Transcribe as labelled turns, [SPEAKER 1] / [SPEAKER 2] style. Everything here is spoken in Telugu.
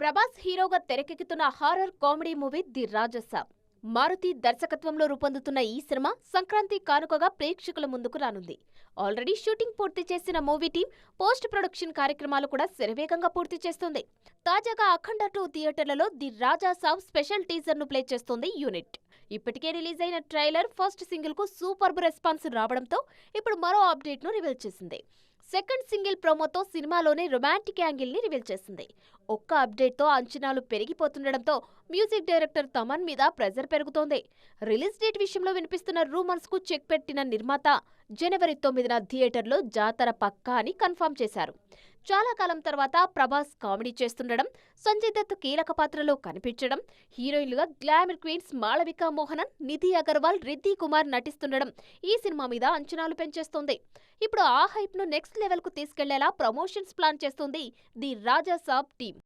[SPEAKER 1] ప్రభాస్ హీరోగా తెరకెక్కుతున్న horror comedy movie the Rajasaab. Maruthi దర్శకత్వంలో రూపొందుతున్న ఈ సినిమా సంక్రాంతి కానుకగా ప్రేక్షకుల ముందుకు రానుంది. ఆల్రెడీ షూటింగ్ పూర్తి చేసిన మూవీ టీం పోస్ట్ ప్రొడక్షన్ కార్యక్రమాలు కూడా శరవేగంగా పూర్తి చేస్తుంది. తాజాగా అఖండ 2 థియేటర్లలో ది రాజాసాబ్ స్పెషల్ టీజర్ ను ప్లే చేస్తోంది యూనిట్. ఇప్పటికే రిలీజ్ అయిన ట్రైలర్, ఫస్ట్ సింగిల్ కు సూపర్బ్ రెస్పాన్స్ రావడంతో ఇప్పుడు మరో అప్డేట్ ను రివీల్ చేసింది. సెకండ్ సింగిల్ ప్రోమోతో సినిమాలోనే రొమాంటిక్ యాంగిల్ ని రివీల్ చేసింది. ఒక్క అప్డేట్ తో అంచనాలు పెరిగిపోతుండడంతో మ్యూజిక్ డైరెక్టర్ తమన్ మీద ప్రెజర్ పెరుగుతోంది. రిలీజ్ డేట్ విషయంలో వినిపిస్తున్న రూమర్స్ కు చెక్ పెట్టిన నిర్మాత జనవరి 9న థియేటర్లో జాతర పక్కా అని కన్ఫర్మ్ చేశారు. చాలా కాలం తర్వాత ప్రభాస్ కామెడీ చేస్తుండడం, సంజయ్ దత్ కీలక పాత్రలో కనిపించడం, హీరోయిన్లుగా గ్లామర్ క్వీన్స్ మాళవిక మోహనన్, నిధి అగర్వాల్, రిద్ధి కుమార్ నటిస్తుండడం ఈ సినిమా మీద అంచనాలు పెంచేస్తోంది. ఇప్పుడు ఆ హైప్ ను నెక్స్ట్ లెవెల్ కు తీసుకెళ్లేలా ప్రమోషన్స్ ప్లాన్ చేస్తోంది ది రాజాసాబ్ టీం.